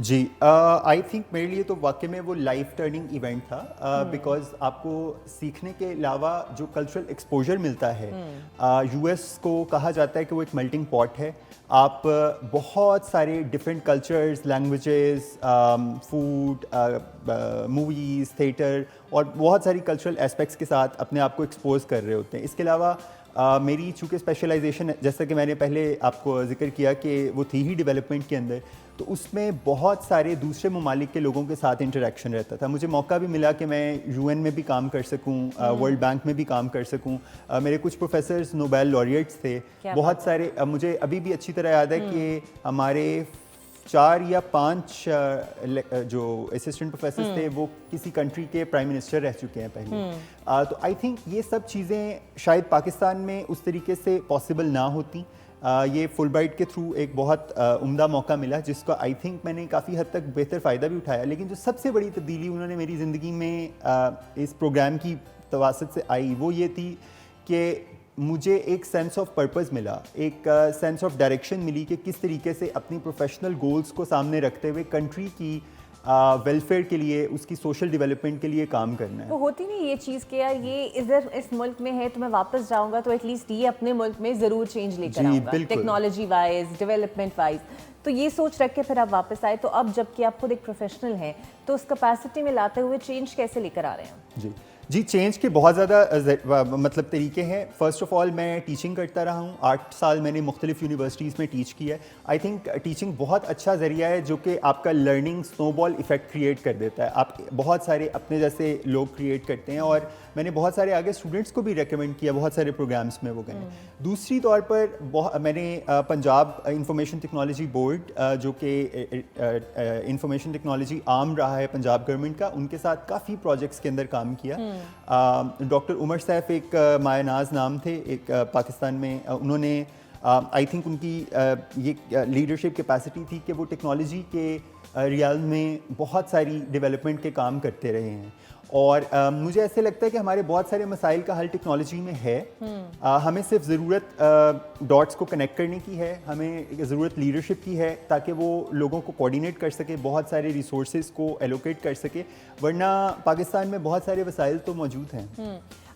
G I think میرے لیے تو واقعی میں وہ لائف ٹرننگ ایونٹ تھا بیکاز آپ کو سیکھنے کے علاوہ جو کلچرل ایکسپوجر ملتا ہے یو ایس کو کہا جاتا ہے کہ وہ ایک میلٹنگ پاٹ ہے. آپ بہت سارے different cultures, languages, food, movies, theatre اور بہت ساری کلچرل اسپیکٹس کے ساتھ اپنے آپ کو ایکسپوز کر رہے ہوتے ہیں. اس کے علاوہ میری چونکہ اسپیشلائزیشن جیسا کہ میں نے پہلے آپ کو ذکر کیا کہ وہ تھی ہی ڈیولپمنٹ کے اندر, تو اس میں بہت سارے دوسرے ممالک کے لوگوں کے ساتھ انٹریکشن رہتا تھا. مجھے موقع بھی ملا کہ میں یو این میں بھی کام کر سکوں, ورلڈ بینک میں بھی کام کر سکوں. میرے کچھ پروفیسرز نوبیل لوریٹس تھے, بہت سارے. مجھے ابھی بھی اچھی طرح یاد ہے کہ ہمارے 4 یا 5 جو اسسٹنٹ پروفیسرز تھے وہ کسی کنٹری کے پرائم منسٹر رہ چکے ہیں پہلے. تو آئی تھنک یہ سب چیزیں شاید پاکستان میں اس طریقے سے پاسبل نہ ہوتی. یہ فل برائٹ کے تھرو ایک بہت عمدہ موقع ملا جس کا آئی تھنک میں نے کافی حد تک بہتر فائدہ بھی اٹھایا. لیکن جو سب سے بڑی تبدیلی انہوں نے میری زندگی میں اس پروگرام کی تواسط سے آئی وہ یہ تھی کہ مجھے ایک سینس آف پرپز ملا, ایک سینس آف ڈائریکشن ملی کہ کس طریقے سے اپنی پروفیشنل گولز کو سامنے رکھتے ہوئے کنٹری کی ویلفیئر کے لیے, اس کی سوشل ڈیولپمنٹ کے لیے کام کرنا ہے. تو ہوتی نہیں یہ چیز کہ یار یہ ادھر اس ملک میں ہے تو میں واپس جاؤں گا تو ایٹ لیسٹ یہ اپنے ملک میں ضرور چینج لے کر آؤں گا ٹیکنالوجی وائز, ڈیولپمنٹ وائز. تو یہ سوچ رکھ کے پھر آپ واپس آئے. تو اب جب کہ آپ خود ایک پروفیشنل ہیں تو اس کیپیسٹی میں لاتے ہوئے چینج کیسے لے کر آ رہے ہیں؟ جی چینج کے بہت زیادہ مطلب طریقے ہیں. فرسٹ آف آل میں ٹیچنگ کرتا رہا ہوں, 8 سال میں نے مختلف یونیورسٹیز میں ٹیچ کیا ہے. آئی تھنک ٹیچنگ بہت اچھا ذریعہ ہے جو کہ آپ کا لرننگ سنو بال ایفیکٹ کریٹ کر دیتا ہے. آپ بہت سارے اپنے جیسے لوگ کریٹ کرتے ہیں اور میں نے بہت سارے آگے اسٹوڈنٹس کو بھی ریکمینڈ کیا, بہت سارے پروگرامس میں وہ گئے. دوسری طور پر میں نے پنجاب انفارمیشن ٹیکنالوجی بورڈ جو کہ انفارمیشن ٹیکنالوجی آرم رہا ہے پنجاب گورنمنٹ کا, ان کے ساتھ کافی پروجیکٹس کے اندر کام کیا. ڈاکٹر عمر سیف ایک مایہ ناز نام تھے ایک پاکستان میں, انہوں نے آئی تھنک ان کی یہ لیڈرشپ کیپیسٹی تھی کہ وہ ٹیکنالوجی کے ریالم میں بہت ساری ڈیولپمنٹ کے کام کرتے رہے ہیں. اور مجھے ایسے لگتا ہے کہ ہمارے بہت سارے مسائل کا حل ٹیکنالوجی میں ہے. ہمیں صرف ضرورت ڈاٹس کو کنیکٹ کرنے کی ہے, ہمیں ضرورت لیڈرشپ کی ہے تاکہ وہ لوگوں کو کوآرڈینیٹ کر سکے, بہت سارے ریسورسز کو ایلوکیٹ کر سکے. ورنہ پاکستان میں بہت سارے وسائل تو موجود ہیں.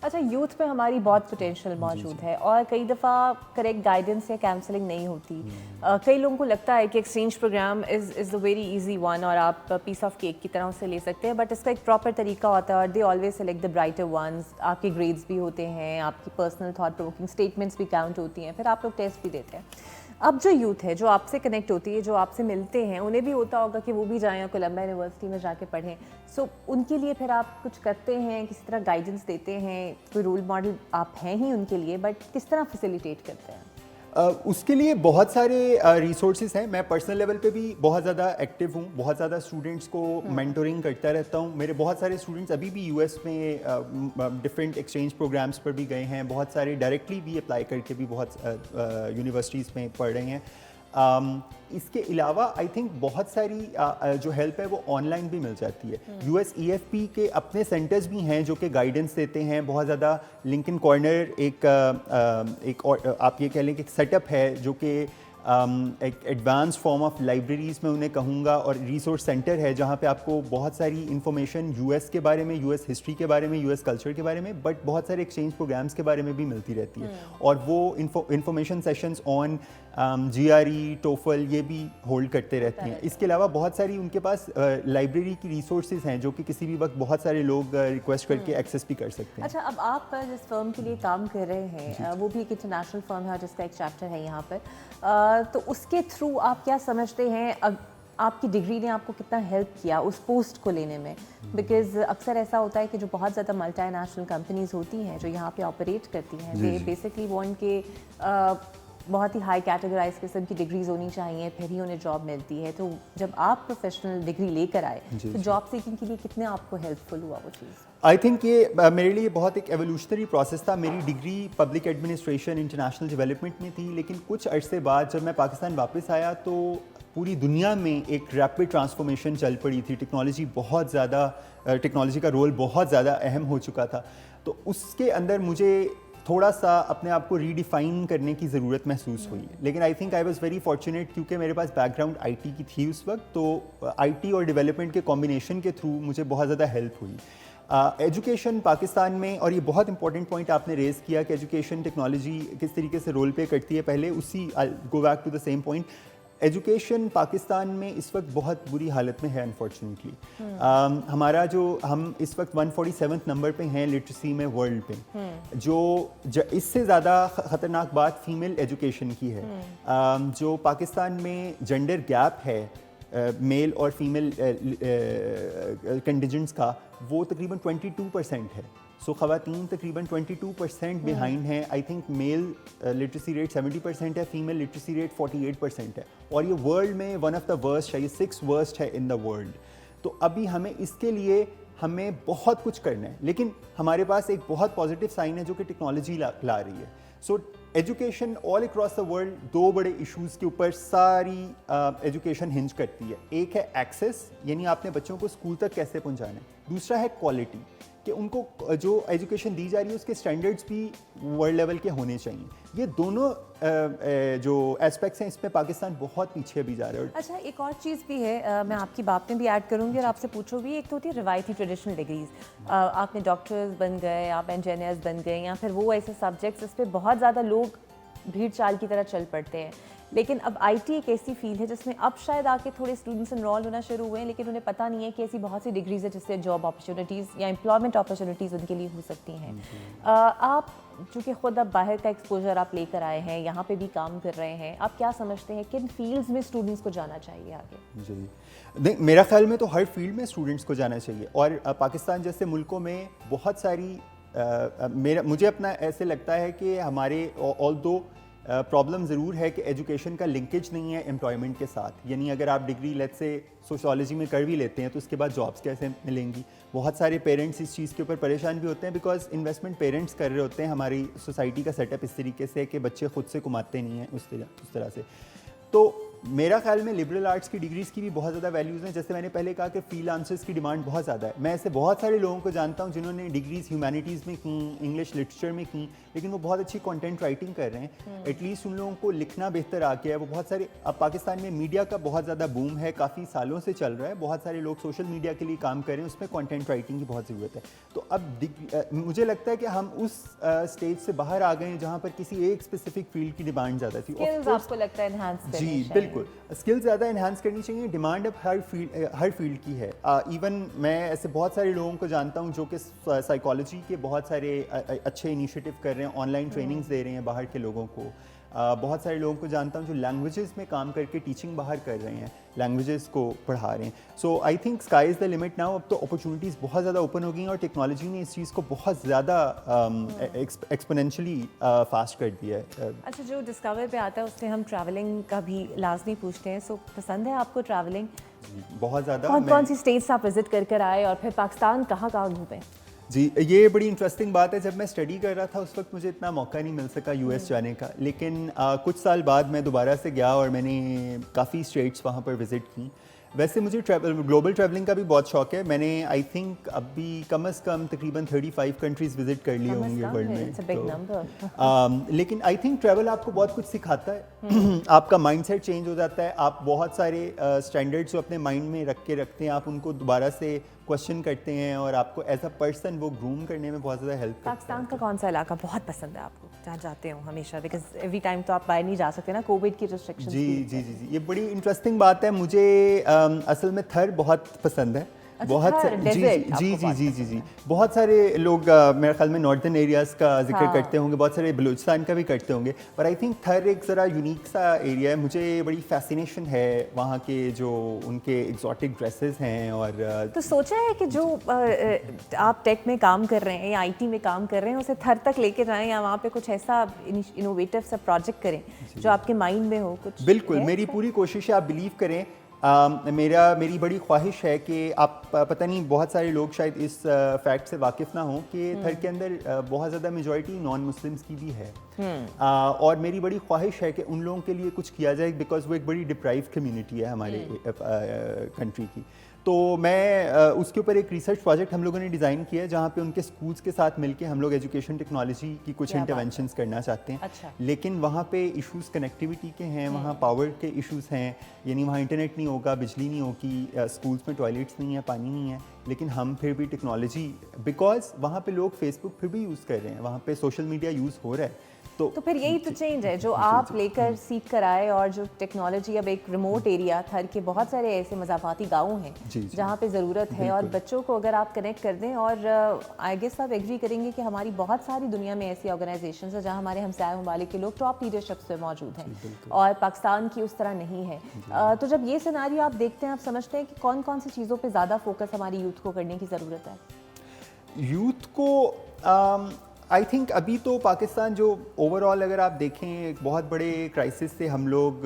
اچھا, یوتھ پہ ہماری بہت پوٹینشیل موجود ہے اور کئی دفعہ کریکٹ گائیڈنس یا کاؤنسلنگ نہیں ہوتی. کئی لوگوں کو لگتا ہے کہ exchange program is a very easy one اور آپ پیس آف کیک کی طرح اسے لے سکتے ہیں, بٹ اس کا ایک پراپر طریقہ ہوتا ہے اور they always select the brighter ones. آپ کے گریڈس بھی ہوتے ہیں, آپ کی پرسنل تھاٹ پروکنگ اسٹیٹمنٹس بھی کاؤنٹ ہوتی ہیں, پھر آپ لوگ ٹیسٹ بھی دیتے ہیں. اب جو یوتھ ہے جو آپ سے کنیکٹ ہوتی ہے, جو آپ سے ملتے ہیں, انہیں بھی ہوتا ہوگا کہ وہ بھی جائیں کولمبیا یونیورسٹی میں جا کے پڑھیں. سو ان کے لیے پھر آپ کچھ کرتے ہیں, کسی طرح گائیڈنس دیتے ہیں, کوئی رول ماڈل آپ ہیں ہی ان کے لیے, بٹ کس طرح فیسیلیٹیٹ کرتے ہیں؟ اس کے لیے بہت سارے ریسورسز ہیں. میں پرسنل لیول پہ بھی بہت زیادہ ایکٹیو ہوں, بہت زیادہ اسٹوڈنٹس کو مینٹورنگ کرتا رہتا ہوں. میرے بہت سارے اسٹوڈنٹس ابھی بھی یو ایس میں ڈفرینٹ ایکسچینج پروگرامس پر بھی گئے ہیں, بہت سارے ڈائریکٹلی بھی اپلائی کر کے بھی بہت یونیورسٹیز میں پڑھ رہے ہیں. اس کے علاوہ آئی تھنک بہت ساری جو ہیلپ ہے وہ آن لائن بھی مل جاتی ہے. U S E F P کے اپنے سینٹرز بھی ہیں جو کہ گائیڈنس دیتے ہیں. بہت زیادہ لنکن کارنر ایک آپ یہ کہہ لیں کہ ایک سیٹ اپ ہے جو کہ ایک ایڈوانس فارم آف لائبریریز میں انہیں کہوں گا, اور ریسورس سینٹر ہے جہاں پہ آپ کو بہت ساری انفارمیشن یو ایس کے بارے میں, یو ایس ہسٹری کے بارے میں, یو ایس کلچر کے بارے میں, بٹ بہت سارے ایکسچینج پروگرامس کے بارے میں بھی ملتی رہتی ہے. اور وہ انفارمیشن سیشنز آن جی آر ای, ٹوفل یہ بھی ہولڈ کرتے رہتے ہیں. اس کے علاوہ بہت ساری ان کے پاس لائبریری کی ریسورسز ہیں جو کہ کسی بھی وقت بہت سارے لوگ ریکویسٹ کر کے ایکسیس بھی کر سکتے ہیں. اچھا, اب آپ جس فرم کے لیے کام کر رہے ہیں وہ بھی ایک انٹرنیشنل فرم ہے جس کا ایک چیپٹر ہے یہاں پر, تو اس کے تھرو آپ کیا سمجھتے ہیں آپ کی ڈگری نے آپ کو کتنا ہیلپ کیا اس پوسٹ کو لینے میں؟ بیکاز اکثر ایسا ہوتا ہے کہ جو بہت زیادہ ملٹی نیشنل کمپنیز ہوتی ہیں جو یہاں پہ آپریٹ کرتی ہیں, دے بیسکلی وانٹ کے بہت ہی ہائی کیٹیگرائز قسم کی ڈگریز ہونی چاہیے پھر ہی انہیں جاب ملتی ہے. تو جب آپ پروفیشنل ڈگری لے کر آئے تو جاب سیکنگ کے لیے کتنے آپ کو ہیلپ فل ہوا وہ چیز؟ آئی تھنک یہ میرے لیے بہت ایک ایولیوشنری پروسیس تھا. میری degree public administration international development میں تھی, لیکن کچھ عرصے بعد جب میں پاکستان واپس آیا تو پوری دنیا میں ایک ریپڈ ٹرانسفارمیشن چل پڑی تھی. ٹیکنالوجی کا رول بہت زیادہ اہم ہو چکا تھا. تو اس کے اندر مجھے تھوڑا سا اپنے آپ کو ریڈیفائن کرنے کی ضرورت محسوس ہوئی ہے. لیکن I think I was very fortunate کیونکہ میرے پاس بیک گراؤنڈ آئی ٹی کی تھی اس وقت, تو آئی ٹی اور ڈیولپمنٹ کے کمبینیشن کے تھرو مجھے بہت زیادہ ہیلپ ہوئی. ایجوکیشن پاکستان میں, اور یہ بہت امپورٹنٹ پوائنٹ آپ نے ریز کیا کہ ایجوکیشن ٹیکنالوجی کس طریقے سے رول پلے کرتی ہے, پہلے اسی go back to the same point. Education Pakistan میں اس وقت بہت بری حالت میں ہے انفارچونیٹلی. ہمارا جو ہم اس وقت 147 نمبر پہ ہیں لٹریسی میں ورلڈ پہ, جو اس سے زیادہ خطرناک بات فیمیل ایجوکیشن کی ہے. جو پاکستان میں جنڈر گیپ ہے میل اور فیمیل کنٹیجنٹس کا, وہ تقریباً 22% ہے. سو خواتین تقریباً 22% بیہائنڈ ہیں. I think male literacy rate 70% ہے, فیمیل لٹریسی ریٹ 48% ہے, اور یہ ورلڈ میں ون آف دا ورسٹ ہے, یہ 6 ورسٹ ہے ان دا ورلڈ. تو ابھی ہمیں اس کے لیے ہمیں بہت کچھ کرنا ہے, لیکن ہمارے پاس ایک بہت پازیٹیو سائن ہے جو کہ ٹیکنالوجی لا رہی ہے. So education all across the world 2 بڑے ایشوز کے اوپر ساری ایجوکیشن ہنج کرتی ہے. ایک ہے ایکسیس, یعنی آپ نے بچوں کو اسکول تک کیسے پہنچانا ہے. دوسرا ہے کوالٹی, کہ ان کو جو ایجوکیشن دی جا رہی ہے اس کے اسٹینڈرڈس بھی ورلڈ لیول کے ہونے چاہیے. یہ دونوں جو ایسپیکٹس ہیں اس میں پاکستان بہت پیچھے بھی جا رہا ہے. اچھا, ایک اور چیز بھی ہے, میں آپ کی بات میں بھی ایڈ کروں گی اور آپ سے پوچھوں بھی. ایک تو ہوتی ہے روایتی ٹریڈیشنل ڈگریز, آپ نے ڈاکٹرز بن گئے, آپ انجینئرز بن گئے, یا پھر وہ ایسے سبجیکٹس اس پہ بہت زیادہ لوگ بھیڑ چال کی طرح چل پڑتے ہیں. لیکن اب آئی ٹی ایک ایسی فیلڈ ہے جس میں اب شاید آ کے تھوڑے اسٹوڈنٹس انرول ہونا شروع ہوئے ہیں, لیکن انہیں پتہ نہیں ہے کہ ایسی بہت سی ڈگریز ہے جس سے جاب اپرچونیٹیز یا امپلائمنٹ اپرچونیٹیز ان کے لیے ہو سکتی ہیں. آپ چونکہ خود اب باہر کا ایکسپوجر آپ لے کر آئے ہیں, یہاں پہ بھی کام کر رہے ہیں, آپ کیا سمجھتے ہیں کن فیلڈز میں اسٹوڈنٹس کو جانا چاہیے آگے؟ جی نہیں, میرا خیال میں تو ہر فیلڈ میں اسٹوڈنٹس کو جانا چاہیے. اور پاکستان جیسے ملکوں میں بہت ساری مجھے اپنا ایسے لگتا ہے کہ ہمارے آل دو پرابلم ضرور ہے کہ ایجوکیشن کا لنکیج نہیں ہے امپلائمنٹ کے ساتھ. یعنی اگر آپ ڈگری لیٹ سے سوشیالوجی میں کر بھی لیتے ہیں تو اس کے بعد جابس کیسے ملیں گی. بہت سارے پیرنٹس اس چیز کے اوپر پریشان بھی ہوتے ہیں, بیکاز انویسٹمنٹ پیرنٹس کر رہے ہوتے ہیں. ہماری سوسائٹی کا سیٹ اپ اس طریقے سے کہ بچے خود سے کماتے نہیں ہیں اس طرح سے. تو میرا خیال میں لبرل آرٹس کی ڈگریز کی بھی بہت زیادہ ویلیوز ہیں. جیسے میں نے پہلے کہا کہ فری لانسرز کی ڈیمانڈ بہت زیادہ ہے. میں ایسے بہت سارے لوگوں کو جانتا ہوں جنہوں نے ڈگریز ہیومینٹیز میں کیں, انگلش لٹریچر میں کیں, لیکن وہ بہت اچھی کانٹینٹ رائٹنگ کر رہے ہیں. ایٹ لیسٹ ان لوگوں کو لکھنا بہتر آ گیا ہے. وہ بہت سارے, اب پاکستان میں میڈیا کا بہت زیادہ بوم ہے, کافی سالوں سے چل رہا ہے. بہت سارے لوگ سوشل میڈیا کے لیے کام کر رہے ہیں, اس میں کانٹینٹ رائٹنگ کی بہت ضرورت ہے. تو اب مجھے لگتا ہے کہ ہم اس اسٹیج سے باہر آ گئے ہیں جہاں پر کسی ایک اسپیسیفک فیلڈ کی ڈیمانڈ زیادہ تھی. آپ کو لگتا ہے انہانس؟ جی بالکل, اسکل زیادہ انہانس کرنی چاہیے. ڈیمانڈ اب ہر فیلڈ کی ہے. ایون میں ایسے بہت سارے لوگوں کو جانتا ہوں جو کہ سائیکالوجی کے بہت سارے اچھے انیشیٹو کر رہے ہیں, آن لائن ٹریننگز دے رہے ہیں باہر کے لوگوں کو. بہت سارے لوگوں کو جانتا ہوں جو لینگویجز میں کام کر کے ٹیچنگ باہر کر رہے ہیں, لینگویجز کو پڑھا رہے ہیں. So I think sky is the limit now. اب تو اپرچونیٹیز بہت زیادہ اوپن ہو گئی ہیں اور ٹیکنالوجی نے اس چیز کو بہت زیادہ ایکسپونینشلی فاسٹ کر دیا ہے. اچھا, جو ڈسکور پہ آتا ہے اس سے ہم ٹریولنگ کا بھی لازمی پوچھتے ہیں. سو پسند ہے آپ کو ٹریولنگ؟ بہت زیادہ. کون سی اسٹیٹس آپ وزٹ کر آئے اور پھر پاکستان کہاں گھومے؟ جی یہ بڑی انٹرسٹنگ بات ہے. جب میں اسٹڈی کر رہا تھا اس وقت مجھے اتنا موقع نہیں مل سکا یو ایس جانے کا, لیکن کچھ سال بعد میں دوبارہ سے گیا اور میں نے کافی اسٹیٹس وہاں پر وزٹ کی. ویسے مجھے گلوبل ٹریولنگ کا بھی بہت شوق ہے. میں نے آئی تھنک اب بھی کم از کم تقریباً 35 کنٹریز وزٹ کر لی ہوں گے ورلڈ میں. لیکن آئی تھنک ٹریول آپ کو بہت کچھ سکھاتا ہے. آپ کا مائنڈ سیٹ چینج ہو جاتا ہے. آپ بہت سارے اسٹینڈرڈس جو اپنے مائنڈ میں رکھ کے رکھتے ہیں, آپ ان کو دوبارہ سے کوشچن کرتے ہیں اور آپ کو ایز اے پرسن وہ گروم کرنے میں بہت زیادہ ہیلپ کرتا ہے. پاکستان کا کون سا علاقہ بہت پسند ہے آپ کو جہاں جاتے ہوں ہمیشہ؟ بیکاز ایوری ٹائم تو آپ باہر نہیں جا سکتے نا, کووڈ کی ریسٹرکشن. جی یہ بڑی انٹرسٹنگ بات ہے. مجھے اصل میں تھر بہت پسند ہے. بہت جی بہت سارے لوگ میرے خیال میں ناردرن ایریاز کا ذکر کرتے ہوں گے, بہت سارے بلوچستان کا بھی کرتے ہوں گے, پر آئی تھنک تھر ایک ذرا یونیک سا ایریا ہے. مجھے بڑی فیسینیشن ہے وہاں کے جو ان کے ایگزاٹک ڈریسز ہیں. اور تو سوچا ہے کہ جو آپ ٹیک میں کام کر رہے ہیں یا آئی ٹی میں کام کر رہے ہیں اسے تھر تک لے کے جائیں, یا وہاں پہ کچھ ایسا انوویٹو سا پروجیکٹ کریں جو آپ کے مائنڈ میں ہو کچھ؟ بالکل, میری پوری کوشش ہے. آپ بلیو کریں, میری بڑی خواہش ہے کہ آپ پتہ نہیں بہت سارے لوگ شاید اس فیکٹ سے واقف نہ ہوں کہ تھر کے اندر بہت زیادہ میجورٹی نان مسلمس کی بھی ہے. اور میری بڑی خواہش ہے کہ ان لوگوں کے لیے کچھ کیا جائے, بیکاز وہ ایک بڑی ڈپرائیو کمیونٹی ہے ہمارے کنٹری کی. تو میں اس کے اوپر ایک ریسرچ پروجیکٹ ہم لوگوں نے ڈیزائن کیا ہے جہاں پہ ان کے اسکولس کے ساتھ مل کے ہم لوگ ایجوکیشن ٹیکنالوجی کی کچھ انٹرونشنس کرنا چاہتے ہیں. لیکن وہاں پہ ایشوز کنیکٹیوٹی کے ہیں, وہاں پاور کے ایشوز ہیں, یعنی وہاں انٹرنیٹ نہیں ہوگا, بجلی نہیں ہوگی, اسکولس میں ٹوائلٹس نہیں ہیں, پانی نہیں ہے. لیکن ہم پھر بھی ٹیکنالوجی, بیکاز وہاں پہ لوگ فیس بک پھر بھی یوز کر رہے ہیں, وہاں پہ سوشل میڈیا یوز ہو رہا ہے. تو پھر یہی تو چینج ہے جو آپ لے کر سیکھ کر آئے, اور جو ٹیکنالوجی اب ایک ریموٹ ایریا تھر کے بہت سارے ایسے مضافاتی گاؤں ہیں جہاں پہ ضرورت ہے, اور بچوں کو اگر آپ کنیکٹ کر دیں, اور آئی گیس آپ ایگری کریں گے کہ ہماری بہت ساری دنیا میں ایسی آرگنائزیشنز ہیں جہاں ہمارے ہمسائے ممالک کے لوگ ٹاپ لیڈرشپس پہ موجود ہیں, اور پاکستان کی اس طرح نہیں ہے. تو جب یہ سیناریو آپ دیکھتے ہیں, آپ سمجھتے ہیں کہ کون کون سی چیزوں پہ زیادہ فوکس ہماری یوتھ کو کرنے کی ضرورت ہے؟ یوتھ کو آئی تھنک ابھی تو پاکستان جو اوور آل اگر آپ دیکھیں ایک بہت بڑے کرائسس سے ہم لوگ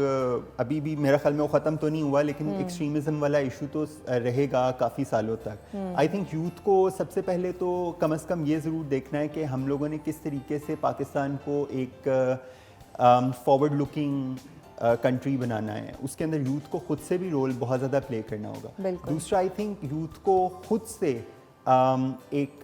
ابھی بھی, میرا خیال میں وہ ختم تو نہیں ہوا, لیکن ایکسٹریمزم والا ایشو تو رہے گا کافی سالوں تک. آئی تھنک یوتھ کو سب سے پہلے تو کم از کم یہ ضرور دیکھنا ہے کہ ہم لوگوں نے کس طریقے سے پاکستان کو ایک فارورڈ لکنگ کنٹری بنانا ہے. اس کے اندر یوتھ کو خود سے بھی رول بہت زیادہ پلے کرنا ہوگا. دوسرا آئی تھنک یوتھ کو خود سے ایک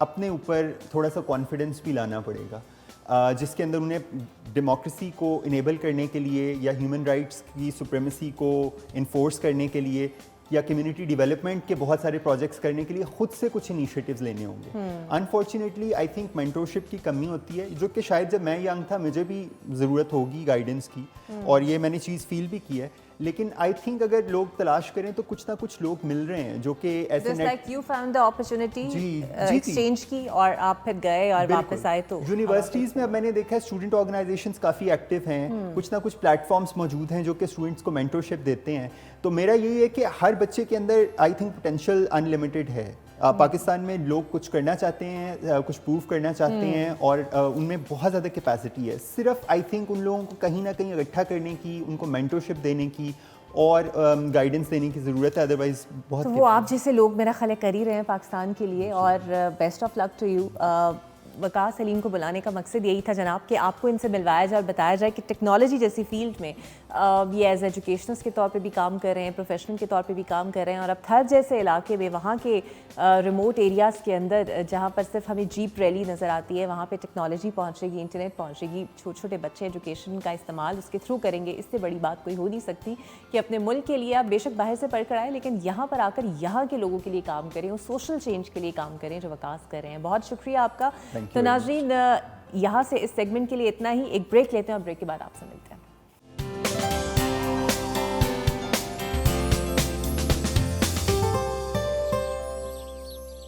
اپنے اوپر تھوڑا سا کانفیڈنس بھی لانا پڑے گا, جس کے اندر انہیں ڈیموکریسی کو انیبل کرنے کے لیے, یا ہیومن رائٹس کی سپریمیسی کو انفورس کرنے کے لیے, یا کمیونٹی ڈیولپمنٹ کے بہت سارے پروجیکٹس کرنے کے لیے خود سے کچھ انیشیٹیوز لینے ہوں گے. انفارچونیٹلی آئی تھنک مینٹورشپ کی کمی ہوتی ہے, جو کہ شاید جب میں ینگ تھا مجھے بھی ضرورت ہوگی گائیڈنس کی, اور یہ میں نے چیز فیل بھی کی ہے. لیکن آئی تھنک اگر لوگ تلاش کریں تو کچھ نہ کچھ لوگ مل رہے ہیں جو کہ ایسے you found the opportunity exchange کی, اور آپ پھر گئے اور واپس آئے. تو یونیورسٹیز میں اب میں نے دیکھا ہے اسٹوڈنٹ آرگنائزیشنز کافی ایکٹیو ہیں, کچھ نہ کچھ پلیٹ فارمس موجود ہیں جو کہ اسٹوڈنٹس کو مینٹورشپ دیتے ہیں. تو میرا یہی ہے کہ ہر بچے کے اندر I think potential unlimited ہے. پاکستان میں لوگ کچھ کرنا چاہتے ہیں, کچھ پروو کرنا چاہتے ہیں, اور ان میں بہت زیادہ کیپیسٹی ہے. صرف آئی تھنک ان لوگوں کو کہیں نہ کہیں اکٹھا کرنے کی, ان کو مینٹورشپ دینے کی اور گائیڈنس دینے کی ضرورت ہے. ادروائز بہت وہ آپ جیسے لوگ میرا خیال کر ہی رہے ہیں پاکستان کے لیے, اور best of luck to you. Waqas Saleem کو بلانے کا مقصد یہی تھا جناب کہ آپ کو ان سے ملوایا جائے اور بتایا جائے کہ ٹیکنالوجی جیسی فیلڈ میں یہ ایز ایجوکیشنس کے طور پہ بھی کام کر رہے ہیں, پروفیشنل کے طور پہ بھی کام کر رہے ہیں, اور اب تھر جیسے علاقے میں وہاں کے ریموٹ ایریاز کے اندر جہاں پر صرف ہمیں جیپ ریلی نظر آتی ہے, وہاں پہ ٹیکنالوجی پہنچے گی, انٹرنیٹ پہنچے گی, چھوٹے چھوٹے بچے ایجوکیشن کا استعمال اس کے تھرو کریں گے. اس سے بڑی بات کوئی ہو نہیں سکتی کہ اپنے ملک کے لیے آپ بے شک باہر سے پڑھ کر آئے, لیکن یہاں پر آ کر یہاں کے لوگوں کے لیے کام کریں, اور سوشل چینج کے لیے کام کریں جو وقاص کر رہے ہیں. بہت شکریہ آپ کا. تو ناظرین, یہاں سے اس سیگمنٹ کے لیے اتنا ہی. ایک بریک لیتے ہیں, اور بریک کے بعد آپ سے ملتے ہیں.